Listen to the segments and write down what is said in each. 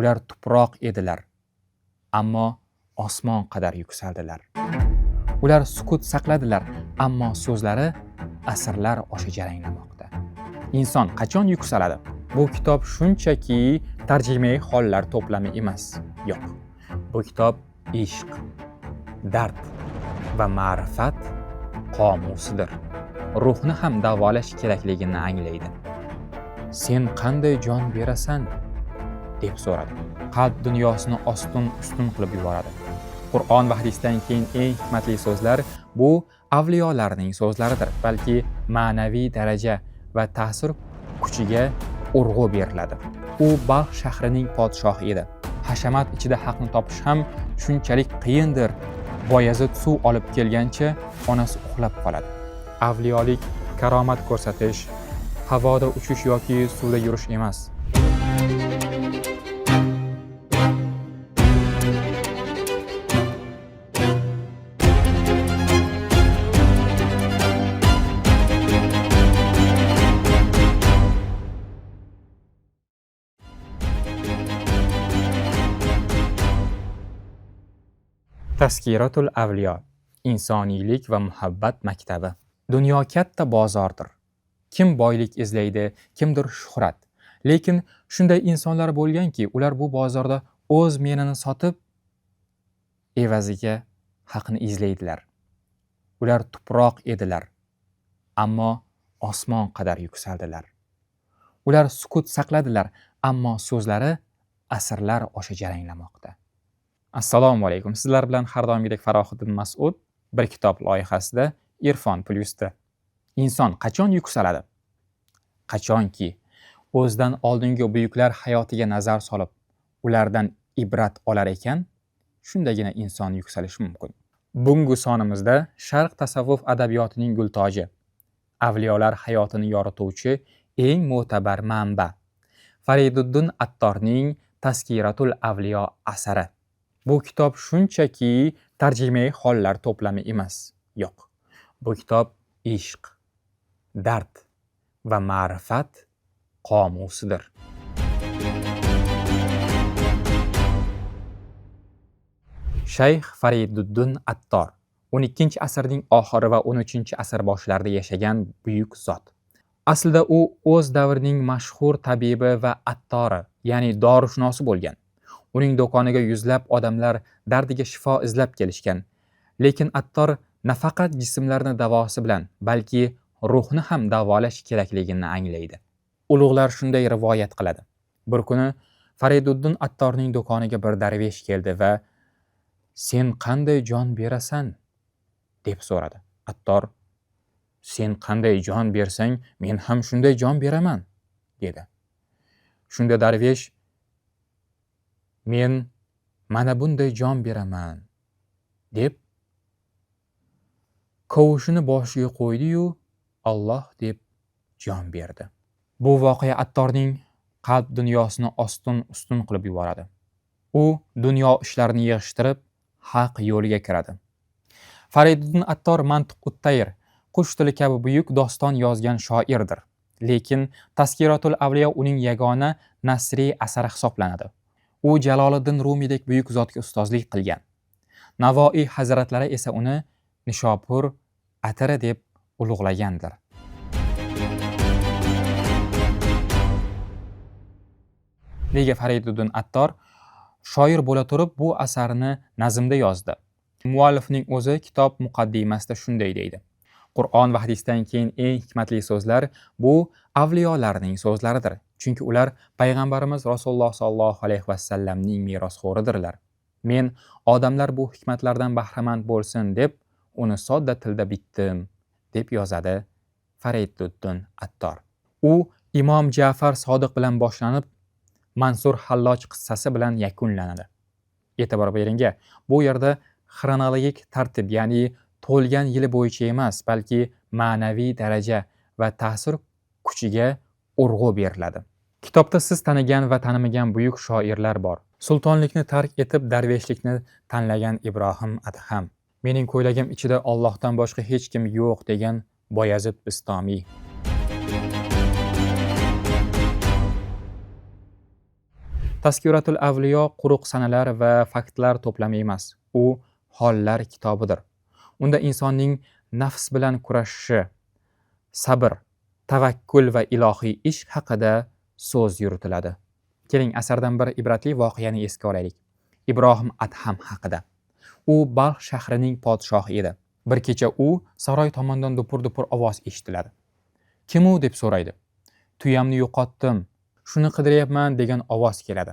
Ular tuproq edilar, ammo osmon qadar yuksaldilar. Ular sukut saqladilar, ammo so'zlari asrlar osha jaranglamoqda. Inson qachon yuksaladi? Bu kitob shunchaki tarjimai hollar to'plami emas. Yo'q. Bu kitob ishq, dard va ma'rifat qomusidir. Ruhni ham davolash kerakligini anglaydi. Sen qanday jon berasan? deb so'radi. Qalb dunyosini ustun qilib yuboradi. Qur'on va hadisdan keyin eng hikmatli so'zlar bu avliyolarning so'zlaridir, balki ma'naviy daraja va ta'sir kuchiga urg'u beriladi. U Balx shahrining podshohi edi. Hashamat ichida haqni topish ham shunchalik qiyindir. Boyazid suv olib kelgancha onasi uxlab qoladi. Avliyolik karomat ko'rsatish, havoda uchish yoki suvda yurish emas. Taskiratul avliyo, insoniylik va muhabbat maktabi. Dunyo katta bozordir. Kim boylik izlaydi, kimdir shuhrat. Lekin shunday insonlar bo'lganki, ular bu bozorda o'z menini sotib, evaziga haqni izlaydilar. Ular tuproq edilar, ammo osmon qadar yuksaldilar. Ular sukut saqladilar, ammo so'zlari asrlar osha jaranglamoqda. Assalomu alaykum. Sizlar bilan har doimgidek Farohiddin Mas'ud bir kitob loyihasida Irfon Plyusda. Inson qachon yuksaladi? Qachonki o'zidan oldingi buyuklar hayotiga nazar solib, ulardan ibrat olar ekan, shundagina inson yuksalishi mumkin. Bugungi sonimizda Sharq tasavvuf adabiyotining gultoji, avliyolar hayotini yorituvchi eng mo'tabar manba Fariduddin Attorning Taskiratul avliyo asari. Bu kitob shunchaki tarjimai hollar to'plami emas. Yo'q. Bu kitob ishq, dard va ma'rifat qomusidir. Shayx Fariduddin Attor 12-asrning oxiri va 13-asr boshlarida yashagan buyuk zot. Aslida u o'z davrining mashhur tabibi va attori, ya'ni dorishunosi bo'lgan. Uning do'koniga yuzlab odamlar dardiga shifo izlab kelishgan. Lekin Attor nafaqat jismlarni davosi bilan, balki ruhni ham davolash kerakligini anglaydi. Ulug'lar shunday rivoyat qiladi. Bir kuni Fariduddin Attorning do'koniga bir darvesh keldi va "Sen qanday jon berasan?" deb so'radi. Attor "Sen qanday jon bersang, men ham shunday jon beraman" dedi. Shunda darvesh "Men mana bunday jon beraman" deb kovushini boshiga qo'ydi-yu Alloh deb jon berdi. Bu voqea Attorning qalb dunyosini ustun qilib yuboradi. U dunyo ishlarini yig'ishtirib, haq yo'liga kiradi. Fariduddin Attor Mantiqut Tayr, qush tili kabi buyuk doston yozgan shoirdir. Lekin Taskiratul avliyo uning yagona nasriy asari hisoblanadi. U Jaloliddin Rumiydek buyuk zotga ustozlik qilgan. Navoiy hazratlari esa uni Nishopur atiri deb ulug'lagandir. Nega Fariduddin Attor shoir bo'la turib bu asarini nazmda yozdi? Muallifning o'zi kitob muqaddimasida shunday deydi. Qur'on va hadisdan keyin eng hikmatli so'zlar bu avliyolarning so'zlaridir. Chunki ular payg'ambarimiz Rasululloh sollallohu alayhi vasallamning merosxo'ridirlar. Men odamlar bu hikmatlardan bahramand bo'lsin deb uni sodda tilda bitdim, deb yozadi Fariduddin Attor. U Imom Ja'far Sodiq bilan boshlanib, Mansur Halloj qissasi bilan yakunlanadi. E'tibor bering, bu yerda xronologik tartib, ya'ni to'lgan yili bo'yicha emas, balki ma'naviy daraja va ta'sir kuchiga urg'u beriladi. Kitobda siz tanigan va tanimagan buyuk shoirlar bor. Sultonlikni tark etib darveshlikni tanlagan Ibrohim Adham. Mening ko'ylagim ichida Allohdan boshqa hech kim yo'q degan Boyazid Bistomiy. Tazkiratul Avliyo quruq sanalar va faktlar to'plami emas, u hollar kitobidir. Unda insonning nafs bilan kurashishi, sabr, tavakkul va ilohiy ish haqida so'z yuritiladi. Keling, asardan bir ibratli voqeani esga olaylik. Ibrohim Adham haqida. U Balx shahrining podshohi edi. Bir kecha u saroy tomondan dupur-dupur ovoz eshitiladi. Kim u deb so'raydi. Tuyamni yo'qotdim, shuni qidiryapman degan ovoz keladi.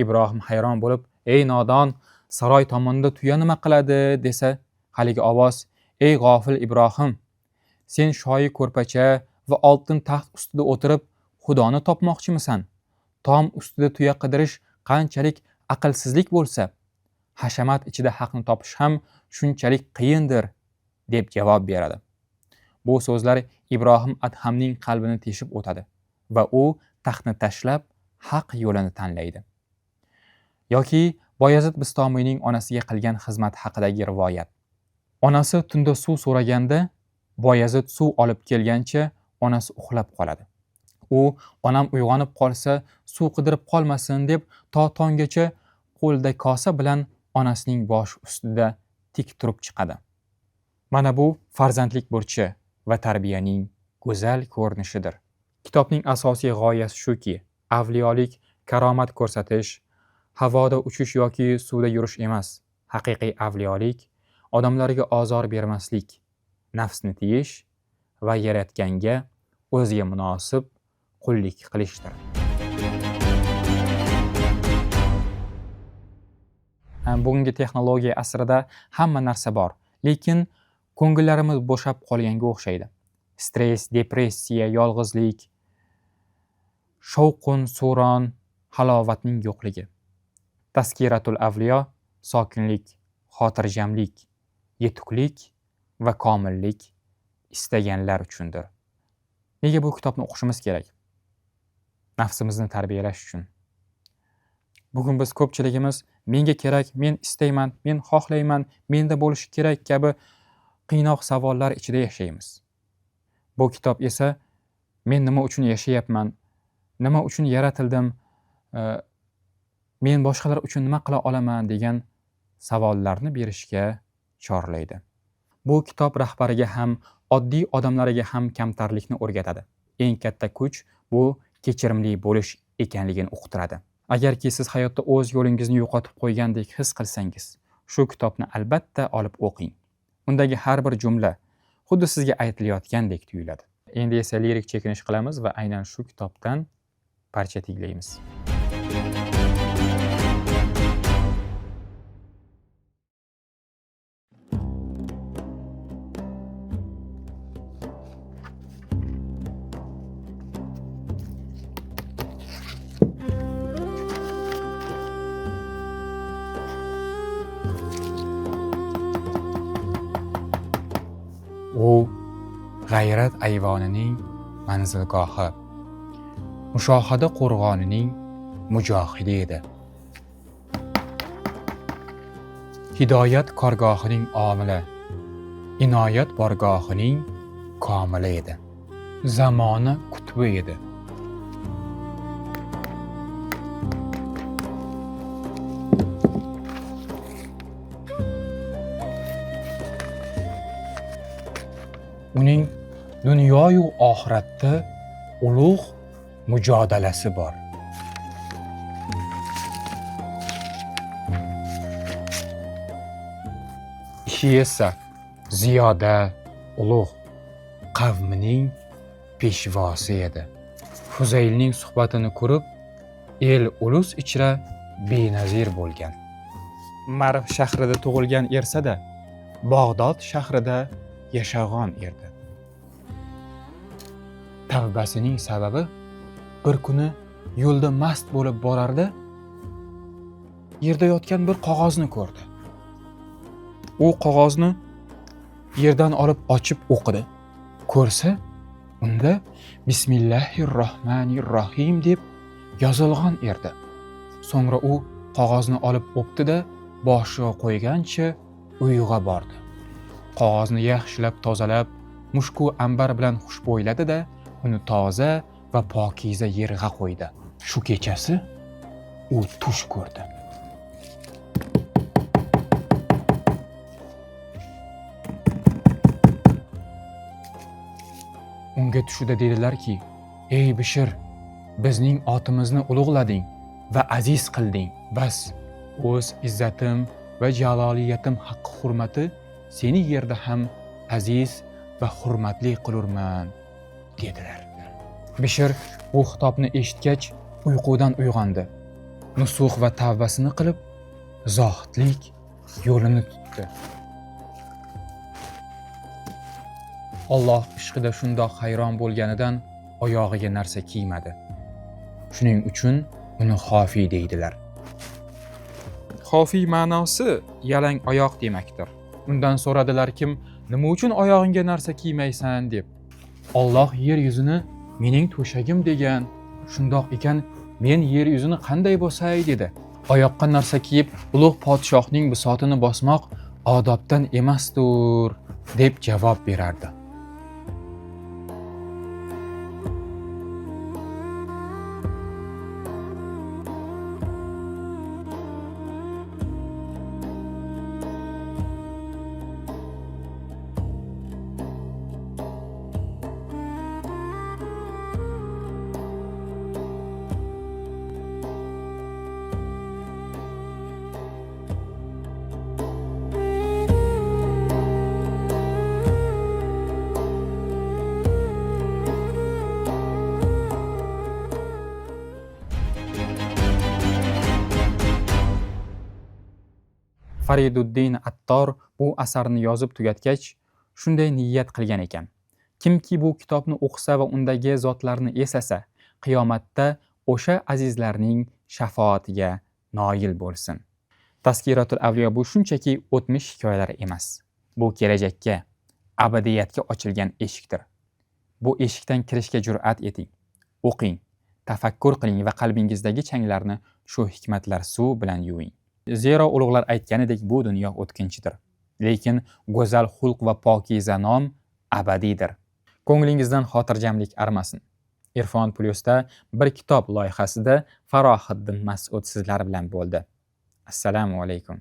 Ibrohim hayron bo'lib, ey nodon, saroy tomonda tuya nima qiladi desa, haligi ovoz, ey g'ofil Ibrohim, sen shoyi ko'rpacha va oltin taxt ustida o'tirib Xudoni topmoqchimisan? Tom ustida tuya qidirish qanchalik aqlsizlik bo'lsa, hashamat ichida haqni topish ham shunchalik qiyindir, deb javob beradi. Bu so'zlar Ibrohim Adhamning qalbini teshib o'tadi va u taxtni tashlab haq yo'lini tanlaydi. Yoki Boyazid Bistomiyning onasiga qilgan xizmat haqidagi rivoyat. Onasi tunda suv so'raganda, Boyazid suv olib kelgancha onasi uxlab qoladi. U onam uyg'onib qolsa, suv qidirib qolmasin deb to tonggacha qo'lda kosa bilan onasining boshi ustida tik turib chiqadi. Mana bu farzandlik burchi va tarbiyaning go'zal ko'rinishidir. Kitobning asosiy g'oyasi shuki, avliyolik karomat ko'rsatish, havoda uchish yoki suvda yurish emas. Haqiqiy avliyolik odamlarga ozor bermaslik, nafsni tiyish va yaratganga o'ziga munosib qullik qilishdir. Bugungi texnologiya asrida hamma narsa bor, lekin ko'ngillarimiz bo'shab qolganga o'xshaydi. Stress, depressiya, yolg'izlik, shovqin, suron, halovatning yo'qligi. Tazkiratul Avliyo sokinlik, xotirjamlik, yetuklik va komillik istaganlar uchundir. Nega bu kitobni o'qishimiz kerak? Nafsimizni tarbiyalash uchun. Bugun biz ko'pchiligimiz menga kerak, men istayman, men xohlayman, menda bo'lishi kerak kabi qiynoq savollar ichida yashaymiz. Bu kitob esa men nima uchun yashayapman, nima uchun yaratildim, men boshqalar uchun nima qila olaman degan savollarni berishga chorlaydi. Bu kitob rahbariga ham, oddiy odamlariga ham kamtarlikni o'rgatadi. Eng katta kuch bu kechirimli bo'lish ekanligini uqtiradi. Agarki siz hayotda o'z yo'lingizni yo'qotib qo'ygandek his qilsangiz, shu kitobni albatta olib o'qing. Undagi har bir jumla xuddi sizga aytilayotgandek tuyuladi. Endi esa lirik chekinish qilamiz va aynan shu kitobdan parcha tinglaymiz. U g'ayrat ayvonining manzilgohi, mushohada qo'rg'onining mujohidi edi. Hidoyat korgohining omili, inoyat borgohining komili edi. Zamoni qutbi edi. Uning dunyoyu oxiratda ulug' mujodalasi bor. Ishi esa ziyoda ulug' qavmining peshvosi edi. Fuzaylning suhbatini ko'rib, el ulus ichra benazir bo'lgan. Marv shahrida tug'ilgan ersa-da, Bag'dod shahrida yashag'on erdi. Tavbasining sababi bir kuni yo'lda mast bo'lib borardi, yerda yotgan bir qog'ozni ko'rdi. U qog'ozni yerdan olib ochib o'qidi. Ko'rsa, unda Bismillahirrohmanirrohim deb yozilgan erdi. So'ngra u qog'ozni olib o'pdi-da, boshiga qo'ygancha uyga bordi. Qog'ozni yaxshilab tozalab, mushku ambar bilan xushbo'yladi-da, uni toza va pokiza yerga qo'ydi. Shu kechasi u tush ko'rdi. Unga tushida dedilarki: "Ey Bishir, bizning otimizni ulug'lading va aziz qilding. Bas, o'z izzatim va jaloliyatim haqqi hurmati seni yerda ham aziz va hurmatli qilurman", dedilar. Bishir bu xitobni eshitgach uyqudan uyg'ondi. Nusuh va tavbasini qilib, zohidlik yo'lini tutdi. Alloh ishqida shundoq hayron bo'lganidan oyog'iga narsa kiymadi. Shuning uchun uni xofiy deydilar. Xofiy ma'nosi yalang oyoq demakdir. Undan so'radilarkim, nima uchun oyog'ingga narsa kiymaysan deb. Alloh yer yuzini mening to'shagim degan. Shundoq ekan, men yer yuzini qanday bosay dedi. Oyoqqa narsa kiyib, ulug' podshohning bisotini bosmoq odobdan emasdir, deb javob berardi. Fariduddin Attor bu asarni yozib tugatgach, shunday niyat qilgan ekan. Kimki bu kitobni o'qisa va undagi zotlarni eslasa, qiyomatda o'sha azizlarning shafoatiga noil bo'lsin. Tazkiratul Avliyo bu shunchaki o'tmish hikoyalar emas. Bu kelajakka, abadiyatga ochilgan eshikdir. Bu eshikdan kirishga jur'at eting. O'qing, tafakkur qiling va qalbingizdagi changlarni shu hikmatlar suv bilan yuving. Zero ulug'lar aytganidek bu dunyo o'tkinchidir. Lekin go'zal xulq va pokiza nom abadiydir. Ko'nglingizdan xotirjamlik armasin. Irfon Plus'da bir kitob loyihasida Farohiddin Mas'ud sizlar bilan bo'ldi. Assalomu alaykum.